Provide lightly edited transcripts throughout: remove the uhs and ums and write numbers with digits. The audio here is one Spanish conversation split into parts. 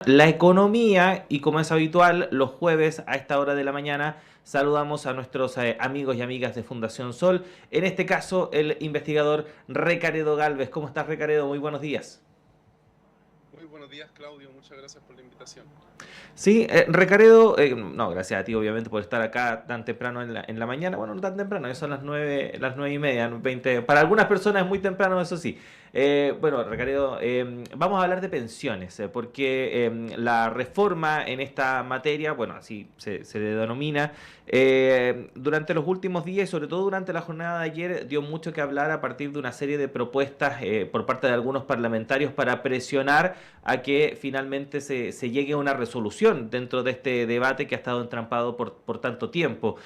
la economía y como es habitual, los jueves a esta hora de la mañana saludamos a nuestros amigos y amigas de Fundación Sol, en este caso el investigador Recaredo Galvez. ¿Cómo estás, Recaredo? Muy buenos días. Muy buenos días, Claudio. Muchas gracias por la invitación. Sí, Recaredo, no, gracias a ti obviamente por estar acá tan temprano en la mañana. Bueno, no tan temprano, ya son las 9:30, 20. Para algunas personas es muy temprano, eso sí. Bueno, Recaredo, vamos a hablar de pensiones, porque la reforma en esta materia, bueno, así se le denomina, durante los últimos días y sobre todo durante la jornada de ayer dio mucho que hablar a partir de una serie de propuestas por parte de algunos parlamentarios para presionar a que finalmente se llegue a una resolución dentro de este debate que ha estado entrampado por tanto tiempo.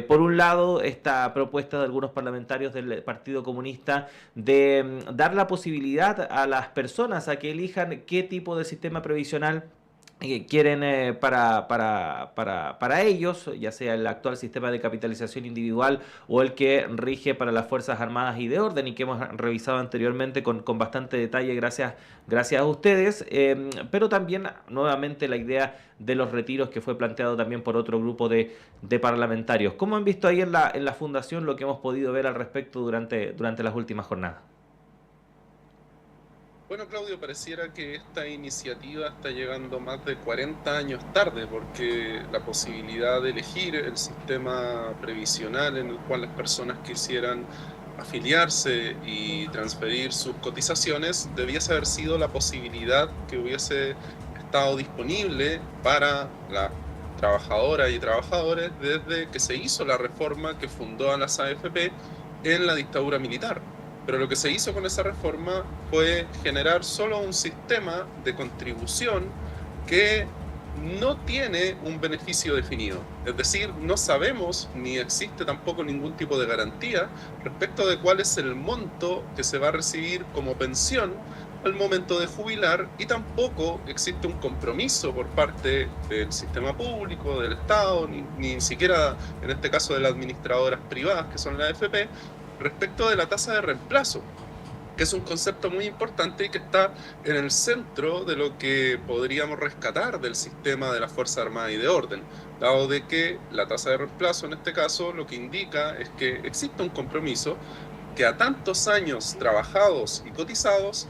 Por un lado, esta propuesta de algunos parlamentarios del Partido Comunista de dar la posibilidad a las personas a que elijan qué tipo de sistema previsional quieren para ellos, ya sea el actual sistema de capitalización individual o el que rige para las Fuerzas Armadas y de Orden y que hemos revisado anteriormente con bastante detalle gracias a ustedes, pero también nuevamente la idea de los retiros que fue planteado también por otro grupo de parlamentarios. ¿Cómo han visto ahí en la Fundación lo que hemos podido ver al respecto durante las últimas jornadas? Bueno, Claudio, pareciera que esta iniciativa está llegando más de 40 años tarde, porque la posibilidad de elegir el sistema previsional en el cual las personas quisieran afiliarse y transferir sus cotizaciones debiese haber sido la posibilidad que hubiese estado disponible para las trabajadoras y trabajadores desde que se hizo la reforma que fundó a las AFP en la dictadura militar. Pero lo que se hizo con esa reforma fue generar solo un sistema de contribución que no tiene un beneficio definido. Es decir, no sabemos ni existe tampoco ningún tipo de garantía respecto de cuál es el monto que se va a recibir como pensión al momento de jubilar, y tampoco existe un compromiso por parte del sistema público, del Estado, ni siquiera en este caso de las administradoras privadas que son la AFP, respecto de la tasa de reemplazo, que es un concepto muy importante y que está en el centro de lo que podríamos rescatar del sistema de la Fuerza Armada y de Orden, dado de que la tasa de reemplazo en este caso lo que indica es que existe un compromiso que a tantos años trabajados y cotizados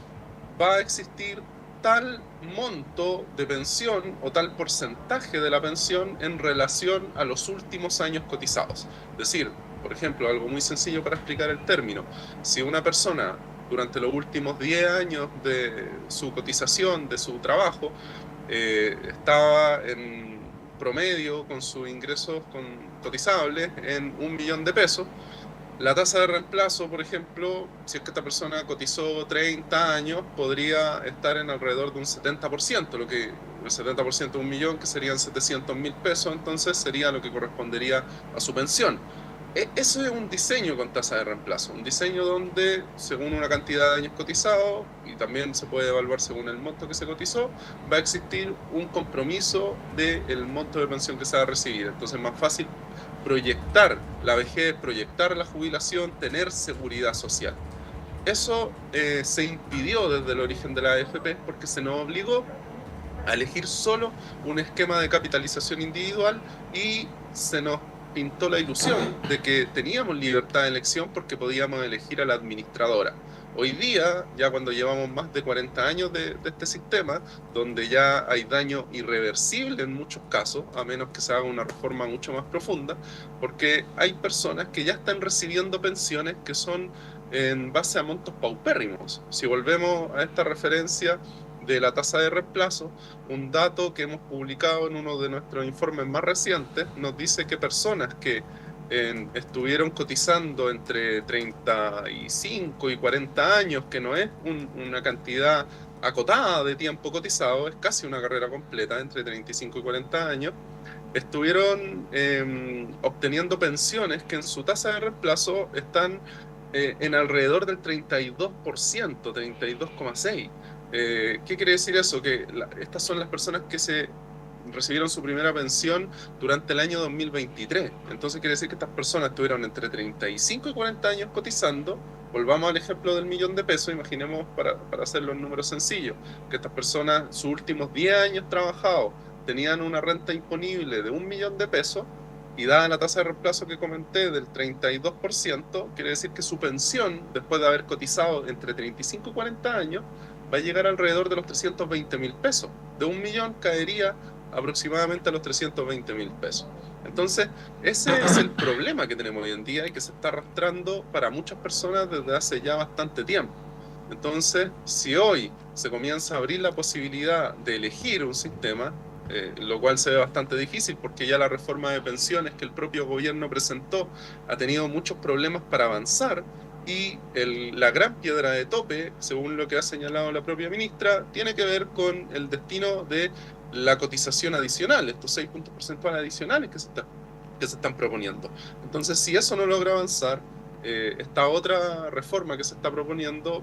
va a existir tal monto de pensión o tal porcentaje de la pensión en relación a los últimos años cotizados. Es decir, por ejemplo, algo muy sencillo para explicar el término: si una persona durante los últimos 10 años de su cotización, de su trabajo, estaba en promedio con sus ingresos cotizables en 1 millón de pesos, la tasa de reemplazo, por ejemplo, si es que esta persona cotizó 30 años, podría estar en alrededor de un 70%, lo que el 70% de 1 millón, que serían 700.000 pesos, entonces sería lo que correspondería a su pensión. Eso es un diseño con tasa de reemplazo, un diseño donde, según una cantidad de años cotizados, y también se puede evaluar según el monto que se cotizó, va a existir un compromiso del monto de pensión que se va a recibir. Entonces es más fácil proyectar la vejez, proyectar la jubilación, tener seguridad social. Eso se impidió desde el origen de la AFP porque se nos obligó a elegir solo un esquema de capitalización individual, y se nos pintó la ilusión de que teníamos libertad de elección porque podíamos elegir a la administradora. Hoy día, ya cuando llevamos más de 40 años de este sistema, donde ya hay daño irreversible en muchos casos, a menos que se haga una reforma mucho más profunda, porque hay personas que ya están recibiendo pensiones que son en base a montos paupérrimos. Si volvemos a esta referencia de la tasa de reemplazo, un dato que hemos publicado en uno de nuestros informes más recientes nos dice que personas que estuvieron cotizando entre 35 y 40 años, que no es una cantidad acotada de tiempo cotizado, es casi una carrera completa, entre 35 y 40 años, estuvieron obteniendo pensiones que en su tasa de reemplazo están en alrededor del 32%, 32,6%. ¿Qué quiere decir eso? Que estas son las personas que se recibieron su primera pensión durante el año 2023. Entonces quiere decir que estas personas estuvieron entre 35 y 40 años cotizando. Volvamos al ejemplo del $1.000.000, imaginemos para hacer los números sencillos, que estas personas, sus últimos 10 años trabajados, tenían una renta imponible de $1.000.000, y dada la tasa de reemplazo que comenté del 32%, quiere decir que su pensión, después de haber cotizado entre 35 y 40 años, va a llegar alrededor de los $320.000. De 1.000.000 caería aproximadamente a los $320.000. Entonces, ese es el problema que tenemos hoy en día y que se está arrastrando para muchas personas desde hace ya bastante tiempo. Entonces, si hoy se comienza a abrir la posibilidad de elegir un sistema, lo cual se ve bastante difícil porque ya la reforma de pensiones que el propio gobierno presentó ha tenido muchos problemas para avanzar, y la gran piedra de tope, según lo que ha señalado la propia ministra, tiene que ver con el destino de la cotización adicional, estos 6 puntos porcentuales adicionales que se están proponiendo. Entonces, si eso no logra avanzar, esta otra reforma que se está proponiendo,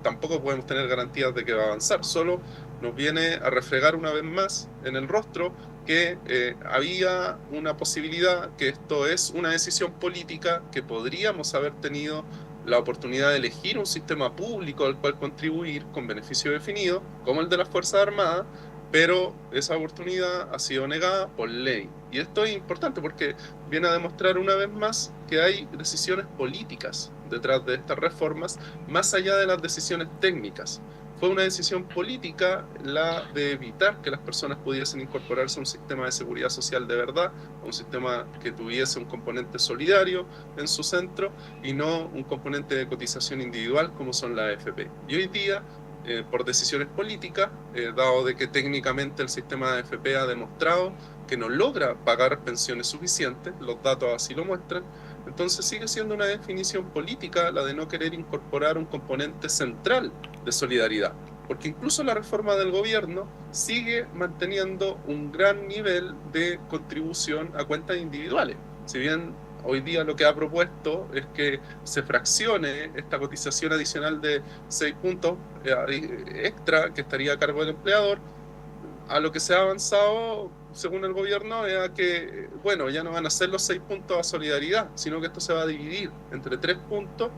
tampoco podemos tener garantías de que va a avanzar. Solo nos viene a refregar una vez más en el rostro que había una posibilidad, que esto es una decisión política, que podríamos haber tenido la oportunidad de elegir un sistema público al cual contribuir con beneficio definido, como el de las Fuerzas Armadas, pero esa oportunidad ha sido negada por ley. Y esto es importante porque viene a demostrar una vez más que hay decisiones políticas detrás de estas reformas, más allá de las decisiones técnicas. Fue una decisión política la de evitar que las personas pudiesen incorporarse a un sistema de seguridad social de verdad, a un sistema que tuviese un componente solidario en su centro y no un componente de cotización individual como son las AFP. Y hoy día, por decisiones políticas, dado de que técnicamente el sistema de AFP ha demostrado que no logra pagar pensiones suficientes, los datos así lo muestran, entonces sigue siendo una definición política la de no querer incorporar un componente central de solidaridad, porque incluso la reforma del gobierno sigue manteniendo un gran nivel de contribución a cuentas individuales. Si bien hoy día lo que ha propuesto es que se fraccione esta cotización adicional de 6 puntos extra que estaría a cargo del empleador, a lo que se ha avanzado, según el gobierno, es a que, bueno, ya no van a ser los 6 puntos a solidaridad, sino que esto se va a dividir entre 3 puntos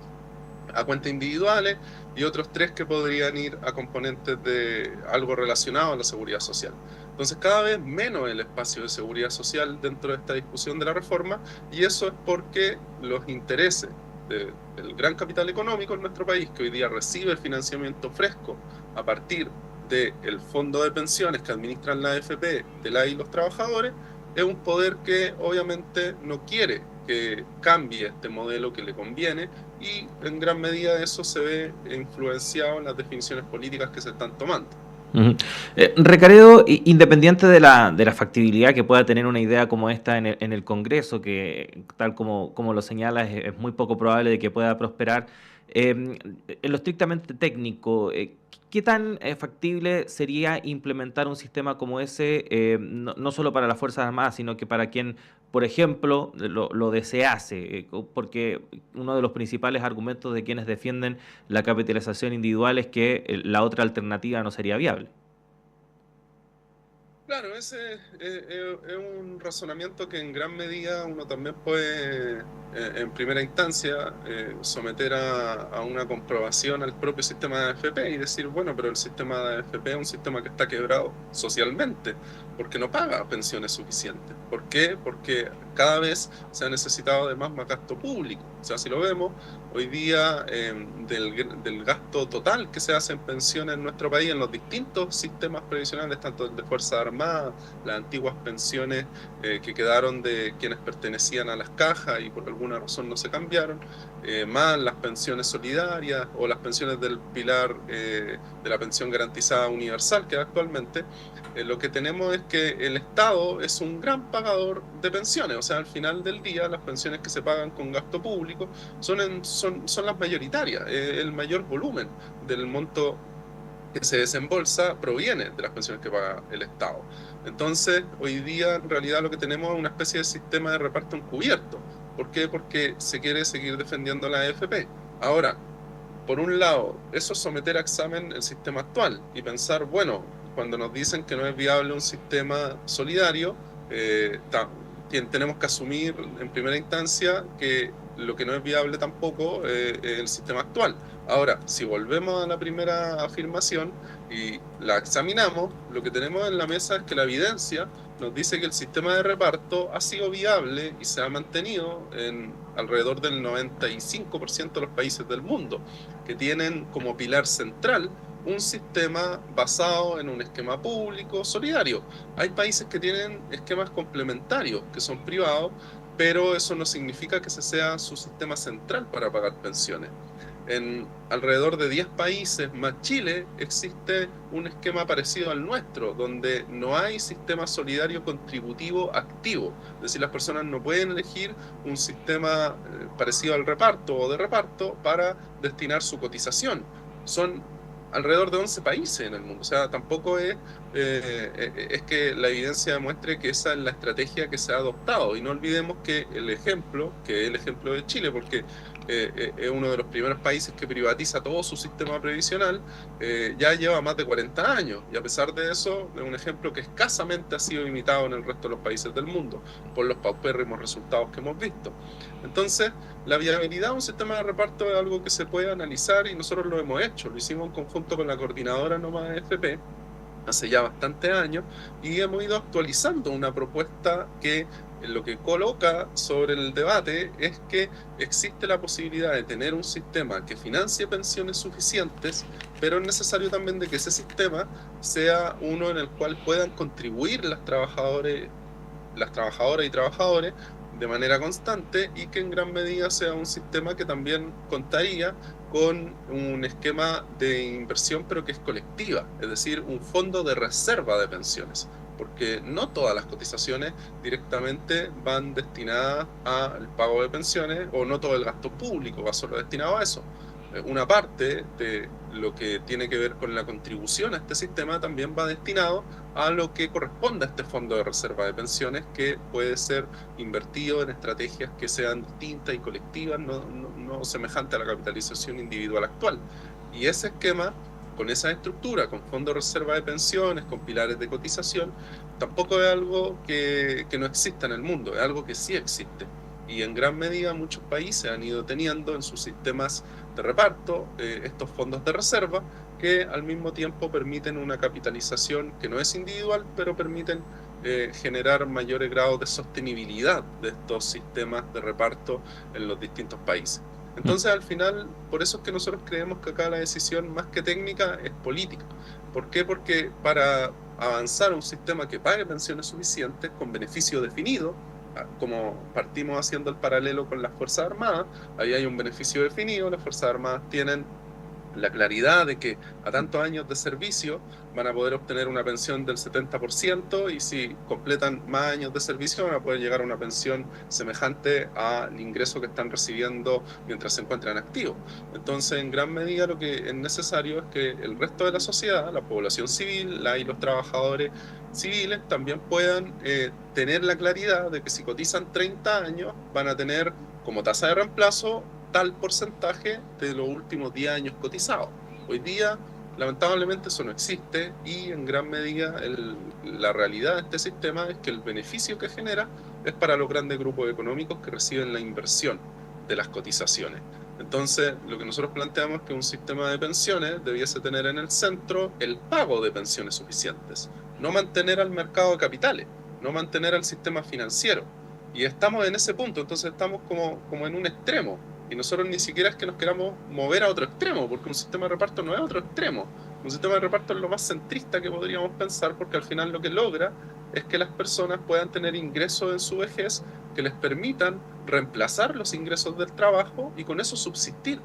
a cuentas individuales y otros 3 que podrían ir a componentes de algo relacionado a la seguridad social. Entonces, cada vez menos el espacio de seguridad social dentro de esta discusión de la reforma, y eso es porque los intereses del gran capital económico en nuestro país, que hoy día recibe el financiamiento fresco a partir del fondo de pensiones que administran la AFP, de la y los trabajadores, es un poder que obviamente no quiere que cambie este modelo que le conviene, y en gran medida eso se ve influenciado en las definiciones políticas que se están tomando. Recaredo, independiente de la factibilidad que pueda tener una idea como esta en el Congreso, que tal como lo señala es muy poco probable de que pueda prosperar, en lo estrictamente técnico, ¿qué tan factible sería implementar un sistema como ese, no solo para las Fuerzas Armadas, sino que para quien, por ejemplo, lo desease? Porque uno de los principales argumentos de quienes defienden la capitalización individual es que la otra alternativa no sería viable. Claro, ese es un razonamiento que en gran medida uno también puede, en primera instancia, someter a una comprobación al propio sistema de AFP y decir, bueno, pero el sistema de AFP es un sistema que está quebrado socialmente, porque no paga pensiones suficientes. ¿Por qué? Porque cada vez se ha necesitado de más gasto público. O sea, si lo vemos, hoy día del gasto total que se hace en pensiones en nuestro país, en los distintos sistemas previsionales, tanto el de Fuerzas Armadas, las antiguas pensiones que quedaron de quienes pertenecían a las cajas y por alguna razón no se cambiaron, más las pensiones solidarias o las pensiones del pilar de la pensión garantizada universal que actualmente, lo que tenemos es que el Estado es un gran pagador de pensiones. O sea, al final del día las pensiones que se pagan con gasto público son las mayoritarias. El mayor volumen del monto que se desembolsa proviene de las pensiones que paga el Estado. Entonces, hoy día en realidad lo que tenemos es una especie de sistema de reparto encubierto. ¿Por qué? Porque se quiere seguir defendiendo la AFP. Ahora, por un lado, eso es someter a examen el sistema actual y pensar, bueno, cuando nos dicen que no es viable un sistema solidario, tenemos que asumir en primera instancia que lo que no es viable tampoco es el sistema actual. Ahora, si volvemos a la primera afirmación y la examinamos, lo que tenemos en la mesa es que la evidencia nos dice que el sistema de reparto ha sido viable y se ha mantenido en alrededor del 95% de los países del mundo, que tienen como pilar central un sistema basado en un esquema público solidario. Hay países que tienen esquemas complementarios, que son privados, pero eso no significa que ese sea su sistema central para pagar pensiones. En alrededor de 10 países más Chile existe un esquema parecido al nuestro, donde no hay sistema solidario contributivo activo. Es decir, las personas no pueden elegir un sistema parecido al reparto o de reparto para destinar su cotización. Son alrededor de 11 países en el mundo. O sea, tampoco es que la evidencia demuestre que esa es la estrategia que se ha adoptado. Y no olvidemos que el ejemplo, que es el ejemplo de Chile, porque es uno de los primeros países que privatiza todo su sistema previsional, ya lleva más de 40 años. Y a pesar de eso, es un ejemplo que escasamente ha sido imitado en el resto de los países del mundo, por los paupérrimos resultados que hemos visto. Entonces, la viabilidad de un sistema de reparto es algo que se puede analizar y nosotros lo hemos hecho. Lo hicimos en conjunto con la coordinadora Nómada FP hace ya bastantes años y hemos ido actualizando una propuesta que lo que coloca sobre el debate es que existe la posibilidad de tener un sistema que financie pensiones suficientes, pero es necesario también de que ese sistema sea uno en el cual puedan contribuir las trabajadoras y trabajadores de manera constante y que en gran medida sea un sistema que también contaría con un esquema de inversión pero que es colectiva, es decir, un fondo de reserva de pensiones, porque no todas las cotizaciones directamente van destinadas al pago de pensiones o no todo el gasto público va solo destinado a eso. Una parte de lo que tiene que ver con la contribución a este sistema también va destinado a lo que corresponde a este fondo de reserva de pensiones, que puede ser invertido en estrategias que sean distintas y colectivas, no semejante a la capitalización individual actual. Y ese esquema, con esa estructura, con fondo de reserva de pensiones, con pilares de cotización, tampoco es algo que no exista en el mundo, es algo que sí existe. Y en gran medida muchos países han ido teniendo en sus sistemas de reparto estos fondos de reserva que al mismo tiempo permiten una capitalización que no es individual, pero permiten generar mayores grados de sostenibilidad de estos sistemas de reparto en los distintos países. Entonces, al final, por eso es que nosotros creemos que acá la decisión, más que técnica, es política. ¿Por qué? Porque para avanzar a un sistema que pague pensiones suficientes con beneficio definido, como partimos haciendo el paralelo con las Fuerzas Armadas, ahí hay un beneficio definido, las Fuerzas Armadas tienen la claridad de que a tantos años de servicio van a poder obtener una pensión del 70% y si completan más años de servicio van a poder llegar a una pensión semejante al ingreso que están recibiendo mientras se encuentran activos. Entonces, en gran medida lo que es necesario es que el resto de la sociedad, la población civil, y los trabajadores civiles también puedan tener la claridad de que si cotizan 30 años van a tener como tasa de reemplazo tal porcentaje de los últimos 10 años cotizados. Hoy día, lamentablemente, eso no existe y en gran medida la realidad de este sistema es que el beneficio que genera es para los grandes grupos económicos que reciben la inversión de las cotizaciones. Entonces, lo que nosotros planteamos es que un sistema de pensiones debiese tener en el centro el pago de pensiones suficientes, no mantener al mercado de capitales, no mantener al sistema financiero. Y estamos en ese punto, entonces estamos como en un extremo. Y nosotros ni siquiera es que nos queramos mover a otro extremo, porque un sistema de reparto no es otro extremo. Un sistema de reparto es lo más centrista que podríamos pensar, porque al final lo que logra es que las personas puedan tener ingresos en su vejez que les permitan reemplazar los ingresos del trabajo y con eso subsistir.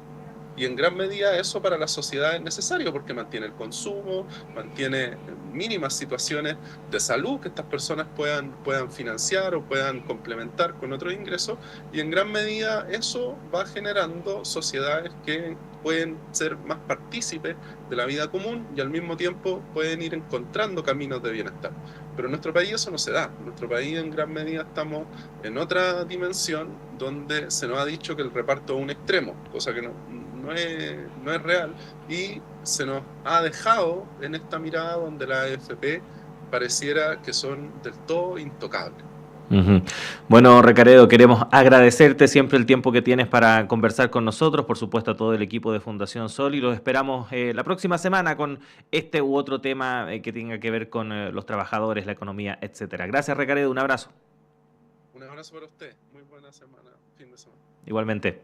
Y en gran medida eso para la sociedad es necesario porque mantiene el consumo, mantiene mínimas situaciones de salud que estas personas puedan financiar o puedan complementar con otros ingresos, y en gran medida eso va generando sociedades que pueden ser más partícipes de la vida común y al mismo tiempo pueden ir encontrando caminos de bienestar. Pero en nuestro país eso no se da. En nuestro país en gran medida estamos en otra dimensión donde se nos ha dicho que el reparto es un extremo, cosa que no no es real, y se nos ha dejado en esta mirada donde la AFP pareciera que son del todo intocables. Ujú. Bueno, Recaredo, queremos agradecerte siempre el tiempo que tienes para conversar con nosotros, por supuesto a todo el equipo de Fundación Sol, y los esperamos la próxima semana con este u otro tema que tenga que ver con los trabajadores, la economía, etcétera. Gracias, Recaredo, un abrazo. Un abrazo para usted, muy buena semana, fin de semana. Igualmente.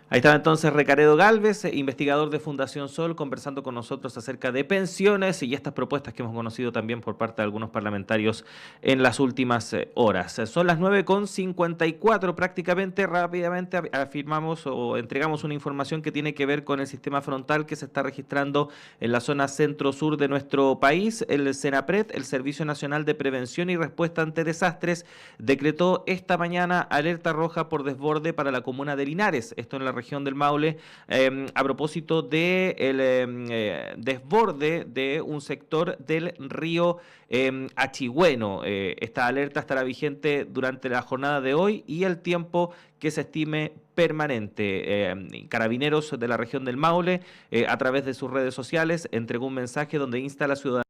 Ahí estaba entonces Recaredo Galvez, investigador de Fundación Sol, conversando con nosotros acerca de pensiones y estas propuestas que hemos conocido también por parte de algunos parlamentarios en las últimas horas. Son las 9:54 prácticamente, rápidamente afirmamos o entregamos una información que tiene que ver con el sistema frontal que se está registrando en la zona centro-sur de nuestro país. El SENAPRED, el Servicio Nacional de Prevención y Respuesta ante Desastres, decretó esta mañana alerta roja por desborde para la comuna de Linares, esto en la región del Maule, a propósito del desborde de un sector del río Achigüeno. Esta alerta estará vigente durante la jornada de hoy y el tiempo que se estime permanente. Carabineros de la región del Maule, a través de sus redes sociales, entregó un mensaje donde insta a la ciudadanía